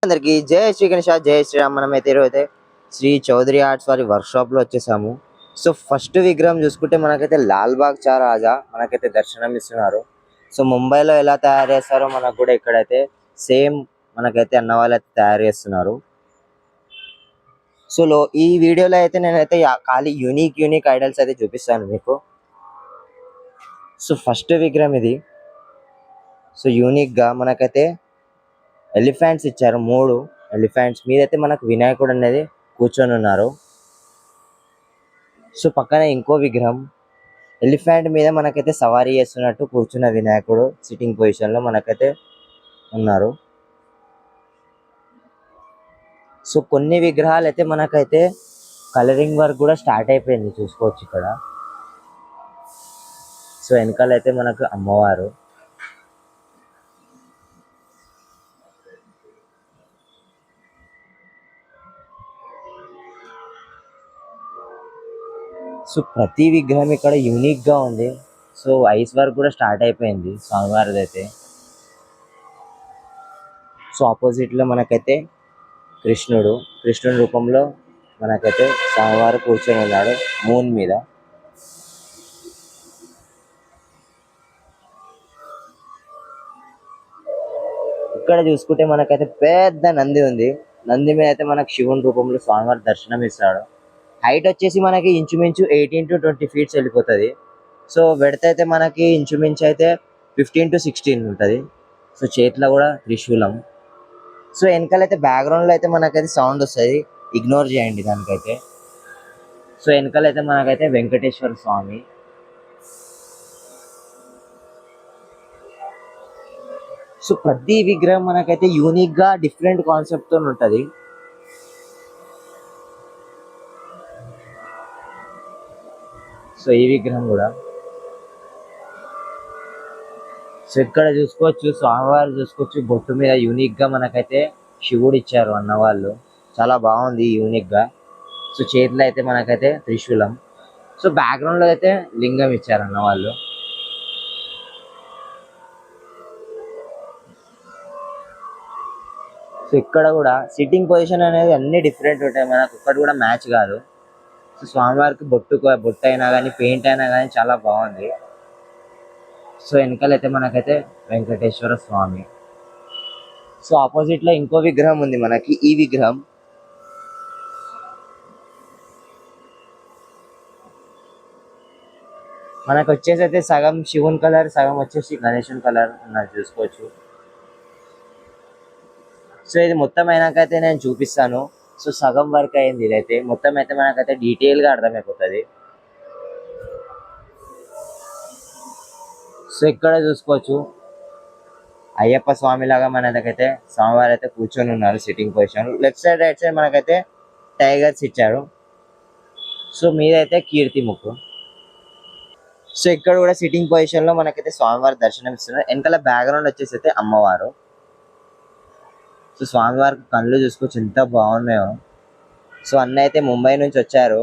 అందరికి జై శ్రీ గణేష జై శ్రీరామ్. మనం అయితే ఈరోజు శ్రీ చౌదరి ఆర్ట్స్ వారి వర్క్ షాప్ లో వచ్చేసాము. సో ఫస్ట్ విగ్రహం చూసుకుంటే మనకైతే లాల్ బాగ్ చా రాజా మనకైతే దర్శనం ఇస్తున్నారు. సో ముంబైలో ఎలా తయారు చేస్తారో మనకు కూడా ఇక్కడైతే సేమ్ మనకైతే అన్న వాళ్ళు అయితే తయారు చేస్తున్నారు. సో ఈ వీడియోలో అయితే నేనైతే ఖాళీ యూనిక్ ఐడల్స్ అయితే చూపిస్తాను మీకు. సో ఫస్ట్ విగ్రహం ఇది. సో యూనిక్ గా మనకైతే ఎలిఫెంట్స్ ఇచ్చారు, 3 ఎలిఫెంట్స్ మీద అయితే మనకు వినాయకుడు అనేది కూర్చొని ఉన్నారు. సో పక్కన ఇంకో విగ్రహం ఎలిఫెంట్ మీద మనకైతే సవారీ చేస్తున్నట్టు కూర్చున్న వినాయకుడు సిట్టింగ్ పొజిషన్ లో మనకైతే ఉన్నారు. సో కొన్ని విగ్రహాలు అయితే మనకైతే కలరింగ్ వర్క్ కూడా స్టార్ట్ అయిపోయింది, చూసుకోవచ్చు ఇక్కడ. సో వెనకాల అయితే మనకు అమ్మవారు. సో ప్రతి విగ్రహం ఇక్కడ యూనిక్ గా ఉంది. సో ఐస్ వర్క్ కూడా స్టార్ట్ అయిపోయింది స్వామివారిది అయితే. సో ఆపోజిట్ లో మనకైతే కృష్ణుడి రూపంలో మనకైతే స్వామివారు కూర్చొని ఉన్నాడు మూన్ మీద. ఇక్కడ చూసుకుంటే మనకైతే పెద్ద నంది ఉంది. నంది మీద అయితే మనకు శివుని రూపంలో స్వామివారి దర్శనం ఇస్తాడు. హైట్ వచ్చేసి మనకి ఇంచుమించు 18 to 20 feet వెళ్ళిపోతుంది. సో విడత అయితే మనకి ఇంచుమించు అయితే 15 to 16 ఉంటుంది. సో చేతిలో కూడా త్రిశూలం. సో వెనకాలైతే బ్యాక్గ్రౌండ్ లో అయితే మనకైతే సౌండ్ వస్తుంది, ఇగ్నోర్ చేయండి దానికైతే. సో వెనకాలైతే మనకైతే వెంకటేశ్వర స్వామి. సో ప్రతి విగ్రహం మనకైతే యూనిక్ గా డిఫరెంట్ కాన్సెప్ట్ తో ఉంటది. సో ఈ విగ్రహం కూడా. సో ఇక్కడ చూసుకోవచ్చు స్వామివారు చూసుకోవచ్చు, బొట్టు మీద యూనిక్ గా మనకైతే శివుడు ఇచ్చారు అన్నవాళ్ళు. చాలా బాగుంది యూనిక్ గా. సో చేతిలో అయితే మనకైతే త్రిశూలం. సో బ్యాక్గ్రౌండ్ లో అయితే లింగం ఇచ్చారు అన్నవాళ్ళు. సో ఇక్కడ కూడా సిట్టింగ్ పొజిషన్ అనేది అన్ని డిఫరెంట్ ఉంటాయి, మనకు ఒక్కటి కూడా మ్యాచ్ కాదు. సో స్వామివారికి బొట్టు అయినా కానీ పెయింట్ అయినా కానీ చాలా బాగుంది. సో వెనకాలైతే మనకైతే వెంకటేశ్వర స్వామి. సో ఆపోజిట్ లో ఇంకో విగ్రహం ఉంది మనకి, ఈ విగ్రహం. మనకు వచ్చేసి అయితే సగం శివుని కలర్, సగం వచ్చేసి గణేశుని కలర్ ఉన్నది, చూసుకోవచ్చు. సో ఇది మొత్తం అయినాకైతే నేను చూపిస్తాను. సో సగం వర్క్ అయింది, ఇదైతే మొత్తం అయితే మనకైతే డీటెయిల్ గా అర్థమైపోతుంది. సో ఇక్కడ చూసుకోవచ్చు అయ్యప్ప స్వామి లాగా మన దగ్గరైతే స్వామివారు అయితే కూర్చొని ఉన్నారు sitting position. Left side right side మనకైతే టైగర్స్ ఇచ్చారు. సో మీదైతే కీర్తి ముక్కు. సో ఇక్కడ కూడా సిట్టింగ్ పొజిషన్ లో మనకైతే స్వామివారి దర్శనం ఇస్తున్నారు. వెనకాల బ్యాక్గ్రౌండ్ వచ్చేసి అయితే అమ్మవారు. సో స్వామివారికి కళ్ళు చూసుకోవచ్చు ఎంత బాగున్నాయో. సో అన్న అయితే ముంబై నుంచి వచ్చారు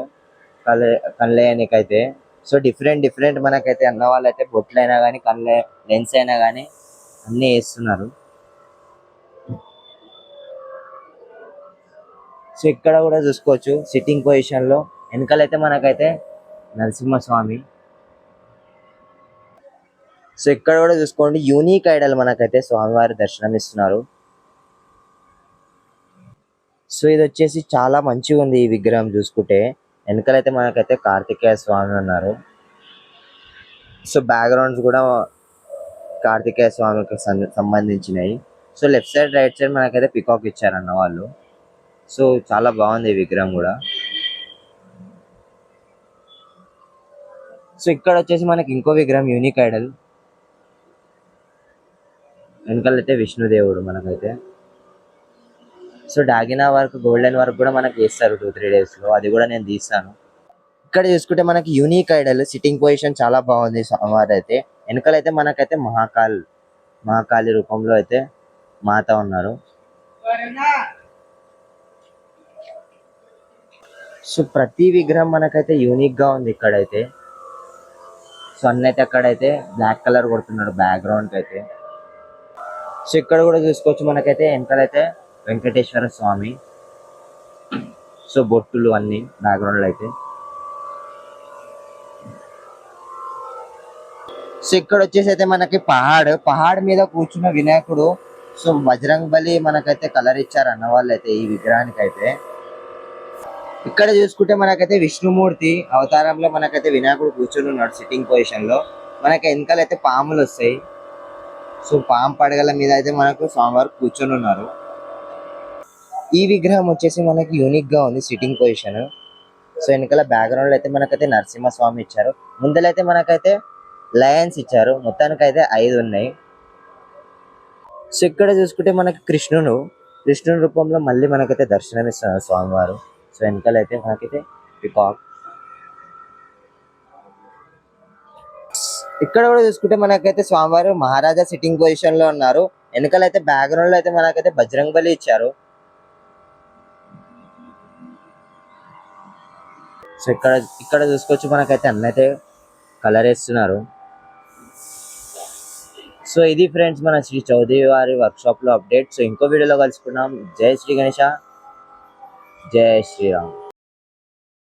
కళ్ళేయనికైతే. సో డిఫరెంట్ మనకైతే అన్న వాళ్ళు అయితే బొట్లు అయినా కానీ కళ్ళ లెన్స్ అయినా కానీ అన్ని వేస్తున్నారు. సో ఇక్కడ కూడా చూసుకోవచ్చు సిట్టింగ్ పొజిషన్ లో వెనకాలైతే మనకైతే నరసింహస్వామి. సో ఇక్కడ కూడా చూసుకోండి యూనిక్ ఐడల్ మనకైతే స్వామివారి దర్శనం ఇస్తున్నారు. సో ఇది వచ్చేసి చాలా మంచిగా ఉంది ఈ విగ్రహం చూసుకుంటే. వెనకాలైతే మనకైతే కార్తికేయ స్వామి ఉన్నారు. సో బ్యాక్గ్రౌండ్స్ కూడా కార్తికేయ స్వామికి సంబంధించినవి. So left side right side మనకైతే పికాక్ ఇచ్చారన్న వాళ్ళు. సో చాలా బాగుంది ఈ విగ్రహం కూడా. సో ఇక్కడ వచ్చేసి మనకి ఇంకో విగ్రహం యూనిక్ ఐడల్. వెనకాలైతే విష్ణుదేవుడు మనకైతే. సో డాగినా వర్క్, గోల్డెన్ వర్క్ కూడా మనకి వేస్తారు 2-3 days లో, అది కూడా నేను తీస్తాను. ఇక్కడ చూసుకుంటే మనకి యూనిక్ ఐడల్ సిట్టింగ్ పొజిషన్ చాలా బాగుంది స్వామివారి అయితే. వెనకాలైతే మనకైతే మహాకాళి రూపంలో అయితే మాత ఉన్నారు. సో ప్రతి విగ్రహం మనకైతే యూనిక్ గా ఉంది ఇక్కడైతే. సో అన్నైతే అక్కడైతే బ్లాక్ కలర్ కొడుతున్నాడు బ్యాక్గ్రౌండ్ కి అయితే. సో ఇక్కడ కూడా చూసుకోవచ్చు మనకైతే వెనకాలైతే వెంకటేశ్వర స్వామి. సో బొట్టులు అన్ని బ్యాక్గ్రౌండ్ లో అయితే. సో ఇక్కడ వచ్చేసి అయితే మనకి పహాడ్ మీద కూర్చున్న వినాయకుడు. సో బజరంగ్ బలి మనకైతే కలర్ ఇచ్చారు అన్న వాళ్ళు అయితే ఈ విగ్రహానికి అయితే. ఇక్కడ చూసుకుంటే మనకైతే విష్ణుమూర్తి అవతారంలో మనకైతే వినాయకుడు కూర్చొని ఉన్నాడు సిట్టింగ్ పొజిషన్ లో. మనకి వెనకాలైతే పాములు వస్తాయి. సో పాము పడగల మీద అయితే మనకు స్వామివారు కూర్చొని ఉన్నారు. ఈ విగ్రహం వచ్చేసి మనకి యూనిక్ గా ఉంది సిట్టింగ్ పొజిషన్. సో వెనకాల బ్యాక్గ్రౌండ్ లో అయితే మనకైతే నరసింహస్వామి ఇచ్చారు. ముందలైతే మనకైతే లయన్స్ ఇచ్చారు. మొత్తానికి అయితే 5 ఉన్నాయి. సో ఇక్కడ చూసుకుంటే మనకి కృష్ణుని రూపంలో మళ్ళీ మనకైతే దర్శనం ఇస్తున్నారు స్వామివారు. సో వెనకాల అయితే మనకైతే పికాక్. ఇక్కడ కూడా చూసుకుంటే మనకైతే స్వామివారు మహారాజా సిట్టింగ్ పొజిషన్ లో ఉన్నారు. వెనకాల అయితే బ్యాక్గ్రౌండ్ లో అయితే మనకైతే బజరంగ్ బలి ఇచ్చారు. సో ఇక్కడ చూసుకోవచ్చు మనకైతే అన్నైతే కలర్ వేస్తున్నారు. సో ఇది ఫ్రెండ్స్ మన శ్రీ చౌదరి వారి వర్క్ షాప్ లో అప్డేట్. సో ఇంకో వీడియోలో కలుసుకున్నాం. జై శ్రీ గణేష, జై శ్రీరామ్.